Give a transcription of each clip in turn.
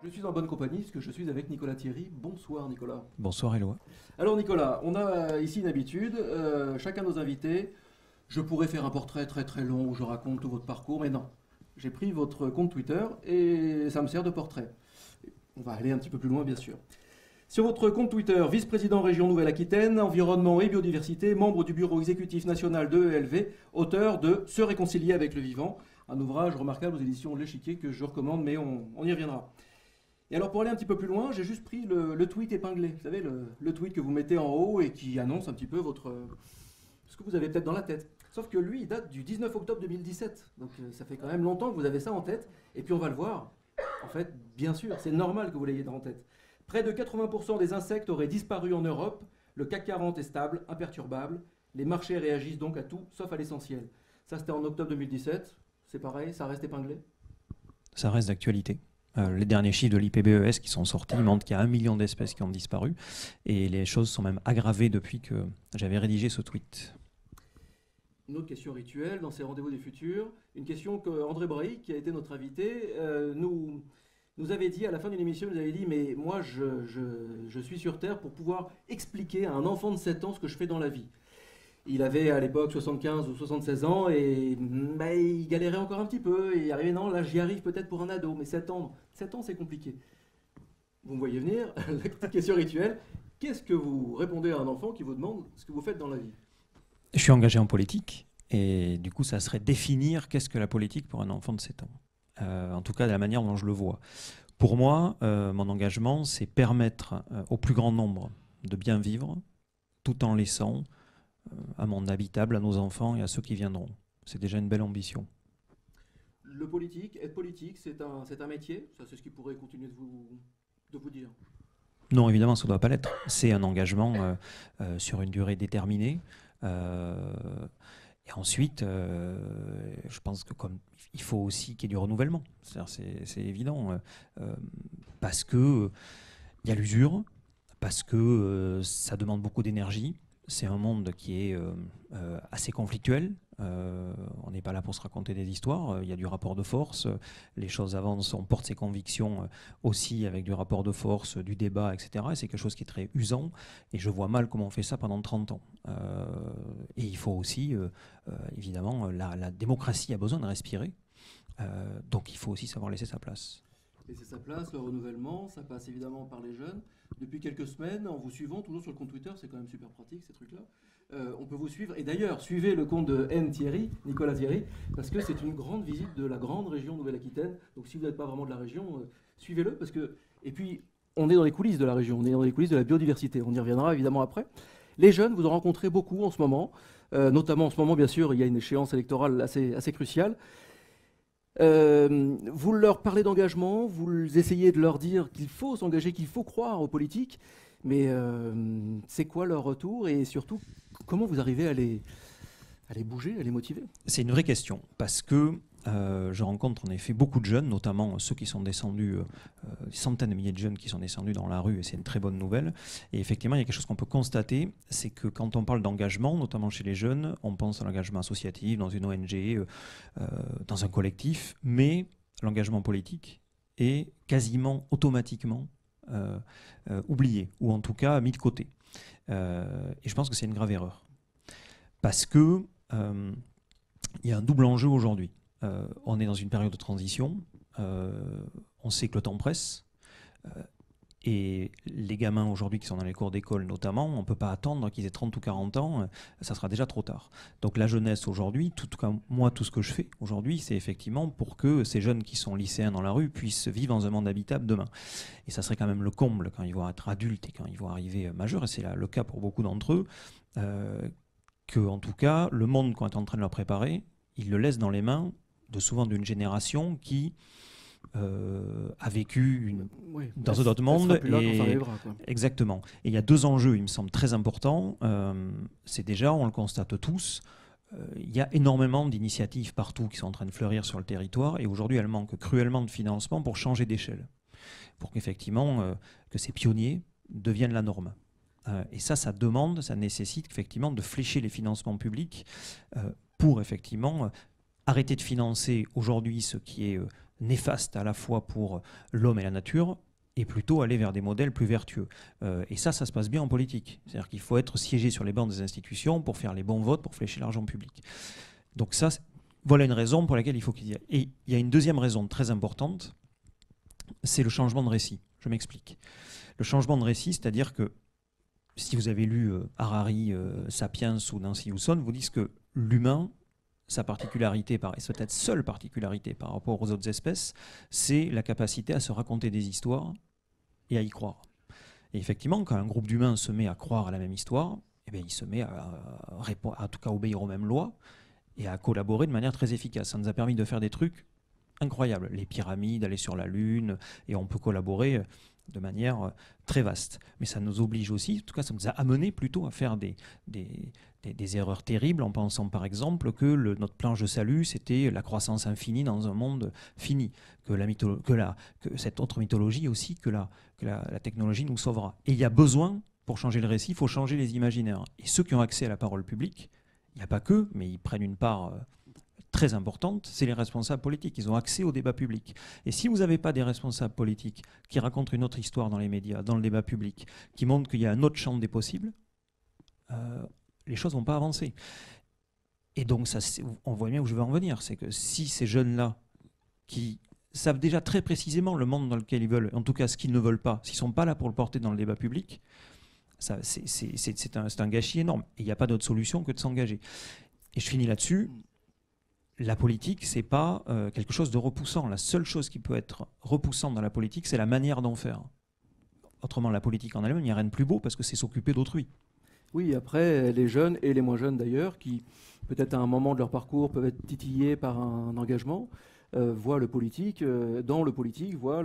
Je suis en bonne compagnie puisque je suis avec Nicolas Thierry. Bonsoir Nicolas. Bonsoir Éloi. Alors Nicolas, on a ici une habitude, chacun de nos invités, je pourrais faire un portrait très très long où je raconte tout votre parcours, mais non. J'ai pris votre compte Twitter et ça me sert de portrait. On va aller un petit peu plus loin bien sûr. Sur votre compte Twitter, vice-président région Nouvelle-Aquitaine, environnement et biodiversité, membre du bureau exécutif national de ELV, auteur de Se réconcilier avec le vivant, un ouvrage remarquable aux éditions L'Échiquier que je recommande, mais on y reviendra. Et alors pour aller un petit peu plus loin, j'ai juste pris le tweet épinglé. Vous savez, le tweet que vous mettez en haut et qui annonce un petit peu ce que vous avez peut-être dans la tête. Sauf que lui, il date du 19 octobre 2017. Donc ça fait quand même longtemps que vous avez ça en tête. Et puis on va le voir. En fait, bien sûr, c'est normal que vous l'ayez en tête. Près de 80% des insectes auraient disparu en Europe. Le CAC 40 est stable, imperturbable. Les marchés réagissent donc à tout, sauf à l'essentiel. Ça, c'était en octobre 2017. C'est pareil, ça reste épinglé. Ça reste d'actualité. Les derniers chiffres de l'IPBES qui sont sortis montrent qu'il y a 1 million d'espèces qui ont disparu. Et les choses sont même aggravées depuis que j'avais rédigé ce tweet. Une autre question rituelle dans ces rendez-vous du futur. Une question que André Brey, qui a été notre invité, nous avait dit à la fin d'une émission, nous avait dit « Mais moi, je suis sur Terre pour pouvoir expliquer à un enfant de 7 ans ce que je fais dans la vie. » Il avait à l'époque 75 ou 76 ans et il galérait encore un petit peu. Et il arrivait, non, là j'y arrive peut-être pour un ado, mais 7 ans c'est compliqué. Vous me voyez venir, la petite question rituelle. Qu'est-ce que vous répondez à un enfant qui vous demande ce que vous faites dans la vie? Je suis engagé en politique et du coup ça serait définir qu'est-ce que la politique pour un enfant de 7 ans. En tout cas de la manière dont je le vois. Pour moi, mon engagement c'est permettre au plus grand nombre de bien vivre tout en laissant un monde habitable à nos enfants et à ceux qui viendront. C'est déjà une belle ambition. Le politique, être politique, c'est un métier. Ça, c'est ce qui pourrait continuer de vous dire. Non, évidemment, ça ne doit pas l'être. C'est un engagement sur une durée déterminée. Et ensuite, je pense que il faut aussi qu'il y ait du renouvellement. C'est évident. Parce qu'il y a l'usure, parce que ça demande beaucoup d'énergie. C'est un monde qui est assez conflictuel. On n'est pas là pour se raconter des histoires. Il y a du rapport de force. Les choses avancent. On porte ses convictions aussi avec du rapport de force, du débat, etc. Et c'est quelque chose qui est très usant. Et je vois mal comment on fait ça pendant 30 ans. Et il faut aussi, évidemment, la démocratie a besoin de respirer. Donc il faut aussi savoir laisser sa place. Laisser sa place, le renouvellement, ça passe évidemment par les jeunes. Depuis quelques semaines, en vous suivant, toujours sur le compte Twitter, c'est quand même super pratique ces trucs-là, on peut vous suivre. Et d'ailleurs, suivez le compte de N. Thierry, Nicolas Thierry, parce que c'est une grande visite de la grande région Nouvelle-Aquitaine. Donc si vous n'êtes pas vraiment de la région, suivez-le. Parce que... Et puis, on est dans les coulisses de la région, on est dans les coulisses de la biodiversité. On y reviendra évidemment après. Les jeunes, vous en rencontrez beaucoup en ce moment. Notamment en ce moment, bien sûr, il y a une échéance électorale assez cruciale. Vous leur parlez d'engagement, vous essayez de leur dire qu'il faut s'engager, qu'il faut croire aux politiques, mais c'est quoi leur retour et surtout, comment vous arrivez à les bouger, à les motiver? C'est une vraie question, parce que je rencontre en effet beaucoup de jeunes, notamment ceux qui sont descendus, des centaines de milliers de jeunes qui sont descendus dans la rue, et c'est une très bonne nouvelle. Et effectivement, il y a quelque chose qu'on peut constater, c'est que quand on parle d'engagement, notamment chez les jeunes, on pense à l'engagement associatif, dans une ONG, dans un collectif, mais l'engagement politique est quasiment automatiquement oublié, ou en tout cas mis de côté. Et je pense que c'est une grave erreur. Parce que il y a un double enjeu aujourd'hui. On est dans une période de transition, on sait que le temps presse, et les gamins aujourd'hui qui sont dans les cours d'école notamment, on ne peut pas attendre qu'ils aient 30 ou 40 ans, ça sera déjà trop tard. Donc la jeunesse aujourd'hui, tout cas moi tout ce que je fais aujourd'hui, c'est effectivement pour que ces jeunes qui sont lycéens dans la rue puissent vivre dans un monde habitable demain. Et ça serait quand même le comble quand ils vont être adultes et quand ils vont arriver majeurs, et c'est le cas pour beaucoup d'entre eux, que en tout cas le monde qu'on est en train de leur préparer, ils le laissent dans les mains souvent d'une génération qui a vécu dans un autre monde. Exactement. Et il y a deux enjeux, il me semble, très importants. C'est déjà, on le constate tous, il y a énormément d'initiatives partout qui sont en train de fleurir sur le territoire, et aujourd'hui, elles manquent cruellement de financement pour changer d'échelle, pour qu'effectivement, que ces pionniers deviennent la norme. Et ça nécessite effectivement de flécher les financements publics pour effectivement arrêter de financer aujourd'hui ce qui est néfaste à la fois pour l'homme et la nature, et plutôt aller vers des modèles plus vertueux. Et ça se passe bien en politique. C'est-à-dire qu'il faut être siégé sur les bancs des institutions pour faire les bons votes, pour flécher l'argent public. Donc ça, voilà une raison pour laquelle il faut qu'il y ait. Et il y a une deuxième raison très importante, c'est le changement de récit. Je m'explique. Le changement de récit, c'est-à-dire que si vous avez lu Harari, Sapiens ou Nancy Hewson, vous disent que l'humain, sa particularité, et peut-être seule particularité par rapport aux autres espèces, c'est la capacité à se raconter des histoires et à y croire. Et effectivement, quand un groupe d'humains se met à croire à la même histoire, eh bien, il se met en tout cas obéir aux mêmes lois et à collaborer de manière très efficace. Ça nous a permis de faire des trucs incroyables. Les pyramides, aller sur la Lune, et on peut collaborer de manière très vaste. Mais ça nous oblige aussi, en tout cas ça nous a amené plutôt à faire des erreurs terribles en pensant par exemple que notre planche de salut c'était la croissance infinie dans un monde fini, que cette autre mythologie aussi, que la technologie nous sauvera. Et il y a besoin, pour changer le récit, il faut changer les imaginaires. Et ceux qui ont accès à la parole publique, il n'y a pas que, mais ils prennent une part très importante, c'est les responsables politiques. Ils ont accès au débat public. Et si vous n'avez pas des responsables politiques qui racontent une autre histoire dans les médias, dans le débat public, qui montrent qu'il y a un autre champ des possibles, les choses ne vont pas avancer. Et donc, ça, on voit bien où je veux en venir. C'est que si ces jeunes-là, qui savent déjà très précisément le monde dans lequel ils veulent, en tout cas ce qu'ils ne veulent pas, s'ils ne sont pas là pour le porter dans le débat public, c'est un gâchis énorme. Et il n'y a pas d'autre solution que de s'engager. Et je finis là-dessus. La politique, ce n'est pas quelque chose de repoussant. La seule chose qui peut être repoussante dans la politique, c'est la manière d'en faire. Autrement, la politique en elle-même, il n'y a rien de plus beau parce que c'est s'occuper d'autrui. Oui, après, les jeunes et les moins jeunes d'ailleurs, qui peut-être à un moment de leur parcours peuvent être titillés par un engagement, voient le politique, dans le politique, voient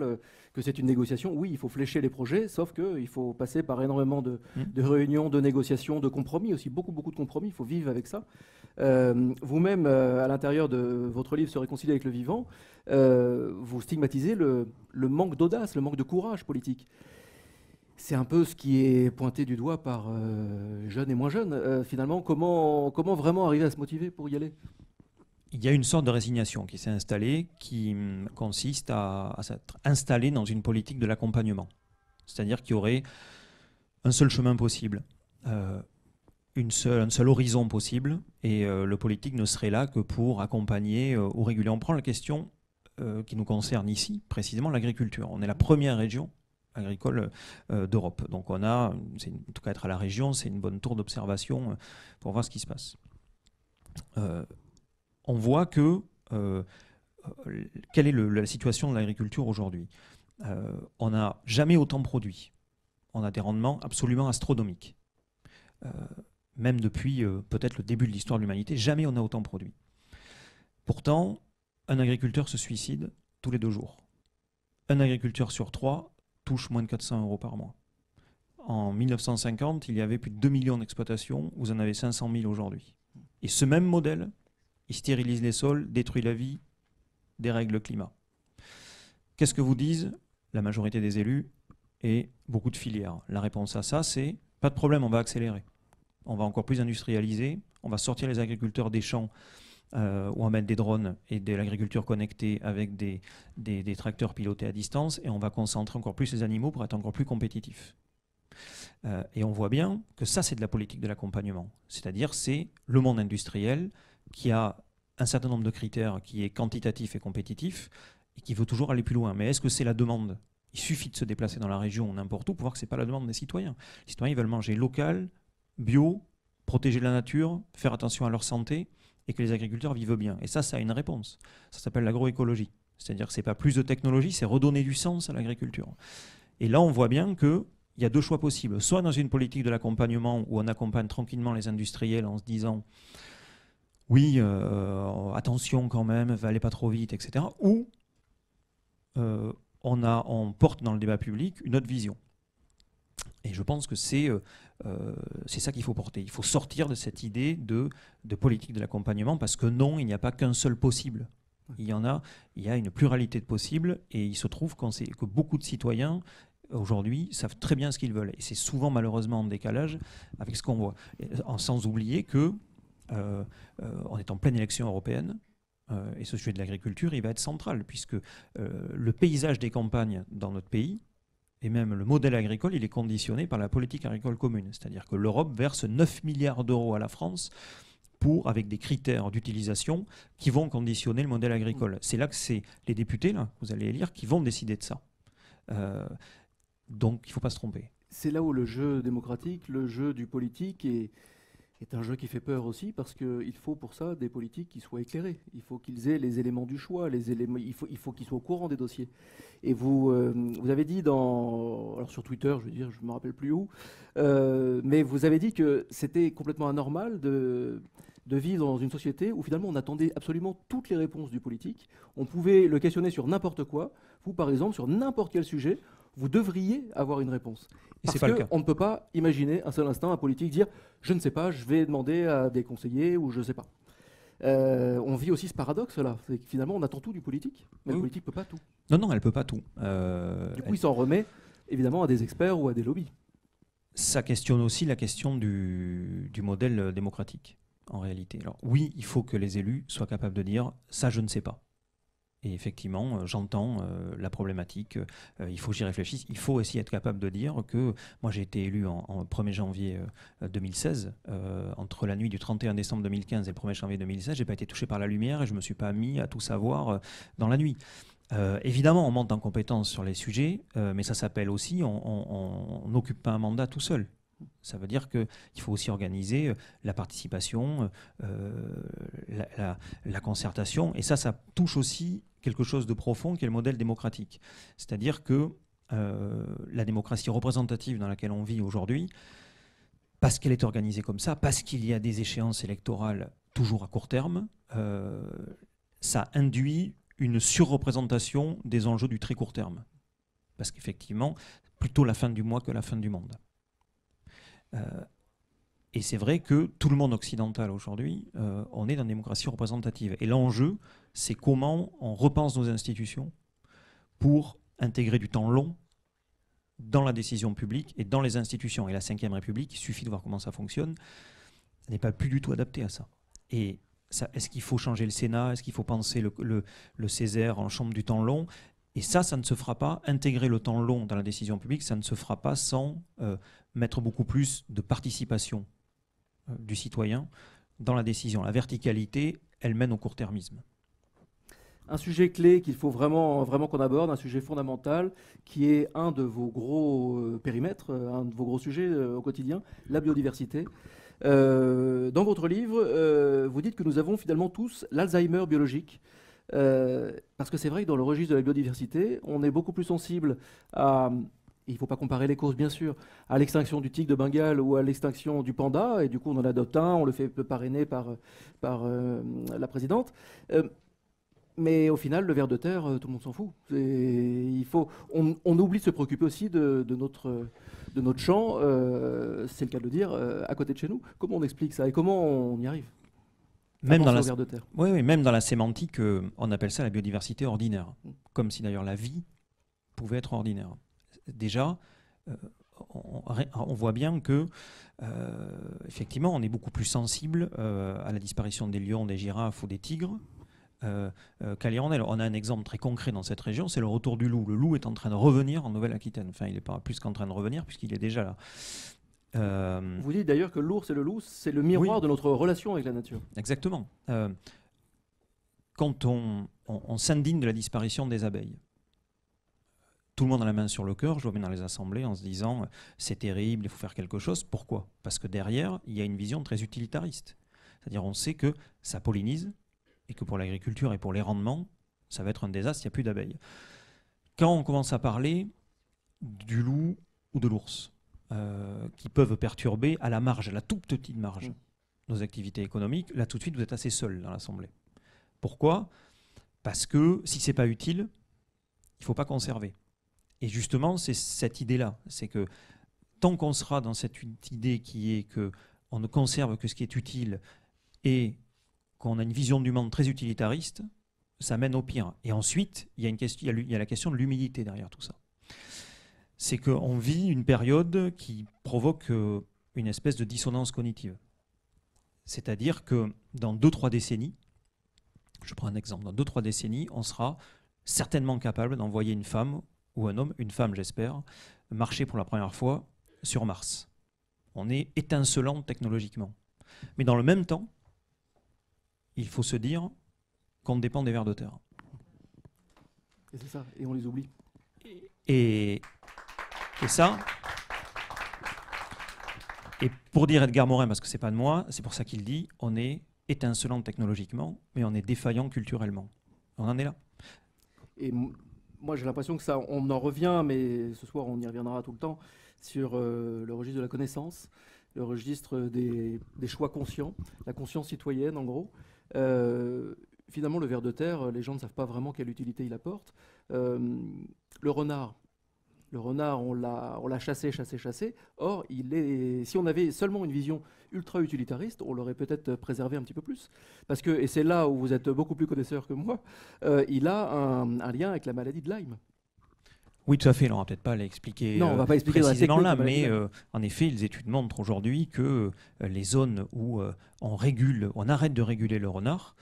que c'est une négociation. Oui, il faut flécher les projets, sauf qu'il faut passer par énormément de réunions, de négociations, de compromis aussi, beaucoup de compromis, il faut vivre avec ça. Vous-même, à l'intérieur de votre livre Se réconcilier avec le vivant, vous stigmatisez le manque d'audace, le manque de courage politique. C'est un peu ce qui est pointé du doigt par jeunes et moins jeunes. Finalement, comment vraiment arriver à se motiver pour y aller ? Il y a une sorte de résignation qui s'est installée, qui consiste à s'être installé dans une politique de l'accompagnement. C'est-à-dire qu'il y aurait un seul chemin possible, un seul horizon possible, et le politique ne serait là que pour accompagner ou réguler. On prend la question qui nous concerne ici, précisément l'agriculture. On est la première région agricole d'Europe. Donc on a, en tout cas être à la région, c'est une bonne tour d'observation pour voir ce qui se passe. On voit que quelle est la situation de l'agriculture aujourd'hui. On n'a jamais autant produit. On a des rendements absolument astronomiques. Même depuis peut-être le début de l'histoire de l'humanité, jamais on n'a autant produit. Pourtant, un agriculteur se suicide tous les 2 jours. Un agriculteur sur 3 touche moins de 400 € par mois. En 1950, il y avait plus de 2 millions d'exploitations, vous en avez 500 000 aujourd'hui. Et ce même modèle, il stérilise les sols, détruit la vie, dérègle le climat. Qu'est-ce que vous disent la majorité des élus et beaucoup de filières? La réponse à ça, c'est pas de problème, on va accélérer. On va encore plus industrialiser, on va sortir les agriculteurs des champs où on va mettre des drones et de l'agriculture connectée avec des tracteurs pilotés à distance, et on va concentrer encore plus les animaux pour être encore plus compétitifs. Et on voit bien que ça, c'est de la politique de l'accompagnement. C'est-à-dire, c'est le monde industriel qui a un certain nombre de critères qui est quantitatif et compétitif et qui veut toujours aller plus loin. Mais est-ce que c'est la demande? Il suffit de se déplacer dans la région ou n'importe où pour voir que ce n'est pas la demande des citoyens. Les citoyens veulent manger local, bio, protéger la nature, faire attention à leur santé et que les agriculteurs vivent bien. Et ça a une réponse. Ça s'appelle l'agroécologie. C'est-à-dire que ce n'est pas plus de technologie, c'est redonner du sens à l'agriculture. Et là, on voit bien qu'il y a 2 choix possibles. Soit dans une politique de l'accompagnement où on accompagne tranquillement les industriels en se disant oui, attention quand même, allez pas trop vite, etc. Ou on porte dans le débat public une autre vision. Et je pense que c'est ça qu'il faut porter. Il faut sortir de cette idée de politique de l'accompagnement, parce que non, il n'y a pas qu'un seul possible. Il y a une pluralité de possibles, et il se trouve que beaucoup de citoyens aujourd'hui savent très bien ce qu'ils veulent. Et c'est souvent malheureusement en décalage avec ce qu'on voit. Sans oublier que on est en pleine élection européenne, et ce sujet de l'agriculture, il va être central, puisque le paysage des campagnes dans notre pays, et même le modèle agricole, il est conditionné par la politique agricole commune. C'est-à-dire que l'Europe verse 9 milliards d'euros à la France avec des critères d'utilisation qui vont conditionner le modèle agricole. C'est là que c'est les députés, là, vous allez élire, qui vont décider de ça. Donc il ne faut pas se tromper. C'est là où le jeu démocratique, le jeu du politique est un jeu qui fait peur aussi, parce qu'il faut pour ça des politiques qui soient éclairés. Il faut qu'ils aient les éléments du choix, il faut qu'ils soient au courant des dossiers. Et vous avez dit alors sur Twitter, je ne me rappelle plus où, mais vous avez dit que c'était complètement anormal de vivre dans une société où finalement on attendait absolument toutes les réponses du politique. On pouvait le questionner sur n'importe quoi. Vous, par exemple, sur n'importe quel sujet, vous devriez avoir une réponse. Parce qu'on ne peut pas imaginer un seul instant un politique dire « je ne sais pas, je vais demander à des conseillers » ou « je ne sais pas ». On vit aussi ce paradoxe-là. C'est que finalement, on attend tout du politique, mais le politique ne peut pas tout. Non, elle ne peut pas tout. Du coup, il s'en remet évidemment à des experts ou à des lobbies. Ça questionne aussi la question du modèle démocratique, en réalité. Alors oui, il faut que les élus soient capables de dire « ça, je ne sais pas ». Et effectivement, j'entends la problématique, il faut que j'y réfléchisse. Il faut aussi être capable de dire que moi j'ai été élu en 1er janvier 2016, entre la nuit du 31 décembre 2015 et le 1er janvier 2016, je n'ai pas été touché par la lumière et je ne me suis pas mis à tout savoir dans la nuit. Évidemment, on monte en compétence sur les sujets, mais ça s'appelle aussi, on n'occupe pas un mandat tout seul. Ça veut dire qu'il faut aussi organiser la participation, la concertation, et ça touche aussi quelque chose de profond qui est le modèle démocratique. C'est-à-dire que la démocratie représentative dans laquelle on vit aujourd'hui, parce qu'elle est organisée comme ça, parce qu'il y a des échéances électorales toujours à court terme, ça induit une surreprésentation des enjeux du très court terme. Parce qu'effectivement, plutôt la fin du mois que la fin du monde. Et c'est vrai que tout le monde occidental aujourd'hui, on est dans une démocratie représentative. Et l'enjeu, c'est comment on repense nos institutions pour intégrer du temps long dans la décision publique et dans les institutions. Et la Ve République, il suffit de voir comment ça fonctionne, n'est pas plus du tout adapté à ça. Et est-ce qu'il faut changer le Sénat? Est-ce qu'il faut penser le Césaire en chambre du temps long? Et ça ne se fera pas. Intégrer le temps long dans la décision publique, ça ne se fera pas sans mettre beaucoup plus de participation du citoyen dans la décision. La verticalité, elle mène au court-termisme. Un sujet clé qu'il faut vraiment qu'on aborde, un sujet fondamental, qui est un de vos gros périmètres, un de vos gros sujets au quotidien, la biodiversité. Dans votre livre, vous dites que nous avons finalement tous l'Alzheimer biologique. Parce que c'est vrai que dans le registre de la biodiversité, on est beaucoup plus sensible à, il ne faut pas comparer les causes bien sûr, à l'extinction du tigre de Bengale ou à l'extinction du panda, et du coup on en adopte un, on le fait parrainer par la présidente. Mais au final, le ver de terre, tout le monde s'en fout. On oublie de se préoccuper aussi de notre champ, c'est le cas de le dire, à côté de chez nous. Comment on explique ça et comment on y arrive? Même dans, même dans la sémantique, on appelle ça la biodiversité ordinaire. Comme si d'ailleurs la vie pouvait être ordinaire. Déjà, on voit bien que, effectivement, on est beaucoup plus sensible à la disparition des lions, des girafes ou des tigres qu'à l'hirondelle. On a un exemple très concret dans cette région, c'est le retour du loup. Le loup est en train de revenir en Nouvelle-Aquitaine. Enfin, il n'est pas plus qu'en train de revenir puisqu'il est déjà là. Vous dites d'ailleurs que l'ours et le loup, c'est le miroir de notre relation avec la nature. Exactement. Quand on s'indigne de la disparition des abeilles, tout le monde a la main sur le cœur, je vois bien dans les assemblées, en se disant c'est terrible, il faut faire quelque chose. Pourquoi? Parce que derrière, il y a une vision très utilitariste. C'est-à-dire on sait que ça pollinise et que pour l'agriculture et pour les rendements, ça va être un désastre, il n'y a plus d'abeilles. Quand on commence à parler du loup ou de l'ours, qui peuvent perturber à la marge, à la toute petite marge, nos activités économiques, là tout de suite vous êtes assez seul dans l'Assemblée. Pourquoi? Parce que si ce n'est pas utile, il ne faut pas conserver. Et justement, c'est cette idée-là, c'est que tant qu'on sera dans cette idée qui est qu'on ne conserve que ce qui est utile et qu'on a une vision du monde très utilitariste, ça mène au pire. Et ensuite, il y a la question de l'humilité derrière tout ça. C'est qu'on vit une période qui provoque une espèce de dissonance cognitive. C'est-à-dire que dans 2-3 décennies, je prends un exemple, dans 2-3 décennies, on sera certainement capable d'envoyer une femme ou un homme, une femme j'espère, marcher pour la première fois sur Mars. On est étincelant technologiquement. Mais dans le même temps, il faut se dire qu'on dépend des vers de terre. Et c'est ça, et on les oublie. Et ça, et pour dire Edgar Morin, parce que c'est pas de moi, c'est pour ça qu'il dit, on est étincelant technologiquement, mais on est défaillant culturellement. On en est là. Et moi j'ai l'impression que ça, on en revient, mais ce soir on y reviendra tout le temps, sur le registre de la connaissance, le registre des choix conscients, la conscience citoyenne en gros. Finalement, le ver de terre, les gens ne savent pas vraiment quelle utilité il apporte. Le renard, on l'a chassé. Or, si on avait seulement une vision ultra-utilitariste, on l'aurait peut-être préservé un petit peu plus. Parce que, et c'est là où vous êtes beaucoup plus connaisseur que moi, il a un lien avec la maladie de Lyme. Oui, tout à fait. On ne va peut-être pas l'expliquer non, on va pas expliquer précisément là, mais en effet, les études montrent aujourd'hui que les zones où on arrête de réguler le renard,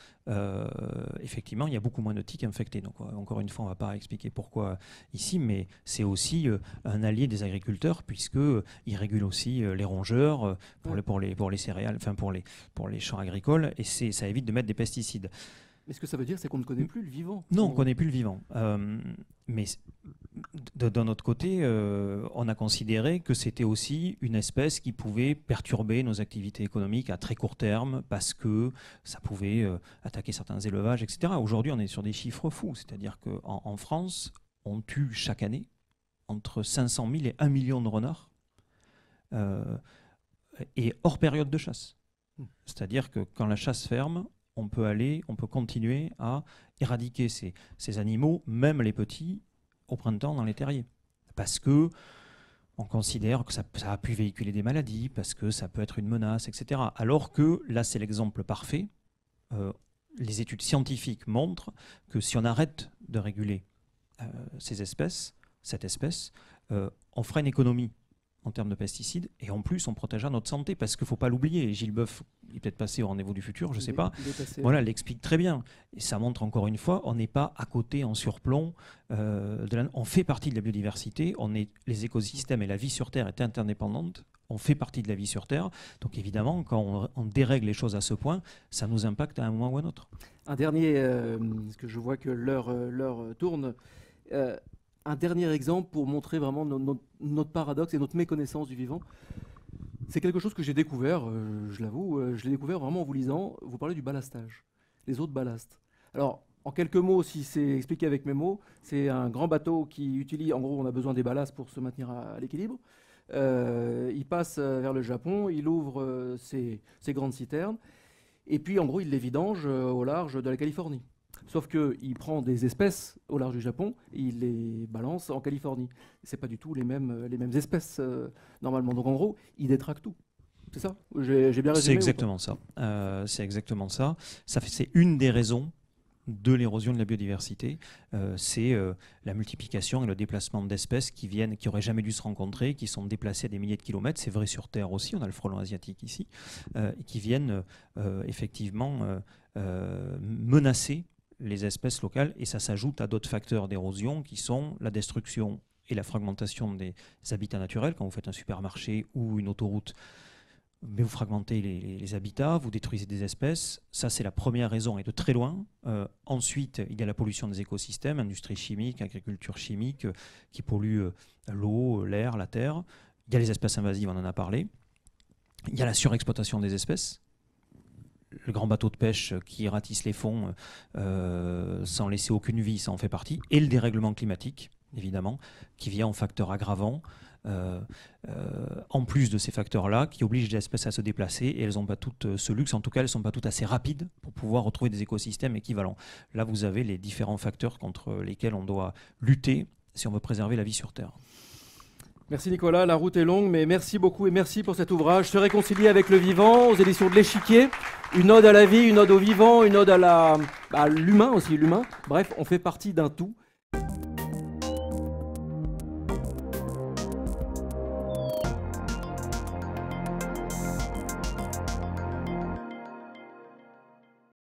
effectivement, il y a beaucoup moins de tiques infectés. Donc, encore une fois, on ne va pas expliquer pourquoi ici, mais c'est aussi un allié des agriculteurs, puisqu'il régule aussi les rongeurs pour les céréales, enfin pour les champs agricoles, et ça évite de mettre des pesticides. Mais ce que ça veut dire, c'est qu'on ne connaît plus le vivant. Non, on ne connaît plus le vivant. Mais d'un autre côté, on a considéré que c'était aussi une espèce qui pouvait perturber nos activités économiques à très court terme parce que ça pouvait attaquer certains élevages, etc. Aujourd'hui, on est sur des chiffres fous. C'est-à-dire qu'en France, on tue chaque année entre 500 000 et 1 million de renards et hors période de chasse. C'est-à-dire que quand la chasse ferme, on peut continuer à éradiquer ces animaux, même les petits, au printemps dans les terriers. Parce que on considère que ça a pu véhiculer des maladies, parce que ça peut être une menace, etc. Alors que là, c'est l'exemple parfait. Les études scientifiques montrent que si on arrête de réguler cette espèce, on fera une économie en termes de pesticides, et en plus on protégera notre santé, parce qu'il ne faut pas l'oublier. Gilles Boeuf, il est peut-être passé au rendez-vous du futur, je ne sais pas. Voilà, l'explique très bien. Et ça montre encore une fois, on n'est pas à côté en surplomb. On fait partie de la biodiversité, les écosystèmes et la vie sur Terre est interdépendante, on fait partie de la vie sur Terre. Donc évidemment, quand on dérègle les choses à ce point, ça nous impacte à un moment ou à un autre. Un dernier, parce que je vois que l'heure tourne, un dernier exemple pour montrer vraiment notre paradoxe et notre méconnaissance du vivant. C'est quelque chose que j'ai découvert, je l'avoue, je l'ai découvert vraiment en vous lisant. Vous parlez du ballastage, les eaux de ballast. Alors, en quelques mots, si c'est expliqué avec mes mots, c'est un grand bateau qui utilise, en gros, on a besoin des ballasts pour se maintenir à l'équilibre. Il passe vers le Japon, il ouvre ses grandes citernes, et puis en gros, il les vidange au large de la Californie. Sauf qu'il prend des espèces au large du Japon et il les balance en Californie. Ce n'est pas du tout les mêmes espèces normalement. Donc en gros, il détraque tout. C'est ça? J'ai bien résumé? C'est exactement ça. C'est exactement ça. C'est une des raisons de l'érosion de la biodiversité. C'est la multiplication et le déplacement d'espèces qui n'auraient jamais dû se rencontrer, qui sont déplacées à des milliers de kilomètres. C'est vrai sur Terre aussi, on a le frelon asiatique ici, qui viennent effectivement menacer les espèces locales, et ça s'ajoute à d'autres facteurs d'érosion qui sont la destruction et la fragmentation des habitats naturels. Quand vous faites un supermarché ou une autoroute, mais vous fragmentez les habitats, vous détruisez des espèces. Ça, c'est la première raison, et de très loin. Ensuite, il y a la pollution des écosystèmes, industrie chimique, agriculture chimique, qui pollue l'eau, l'air, la terre. Il y a les espèces invasives, on en a parlé. Il y a la surexploitation des espèces. Le grand bateau de pêche qui ratisse les fonds sans laisser aucune vie, ça en fait partie. Et le dérèglement climatique, évidemment, qui vient en facteur aggravant, en plus de ces facteurs-là, qui obligent les espèces à se déplacer, et elles n'ont pas toutes ce luxe, en tout cas elles ne sont pas toutes assez rapides pour pouvoir retrouver des écosystèmes équivalents. Là, vous avez les différents facteurs contre lesquels on doit lutter si on veut préserver la vie sur Terre. Merci Nicolas, la route est longue, mais merci beaucoup et merci pour cet ouvrage. Se réconcilier avec le vivant, aux éditions de l'Échiquier. Une ode à la vie, une ode au vivant, une ode à l'humain aussi, l'humain. Bref, on fait partie d'un tout.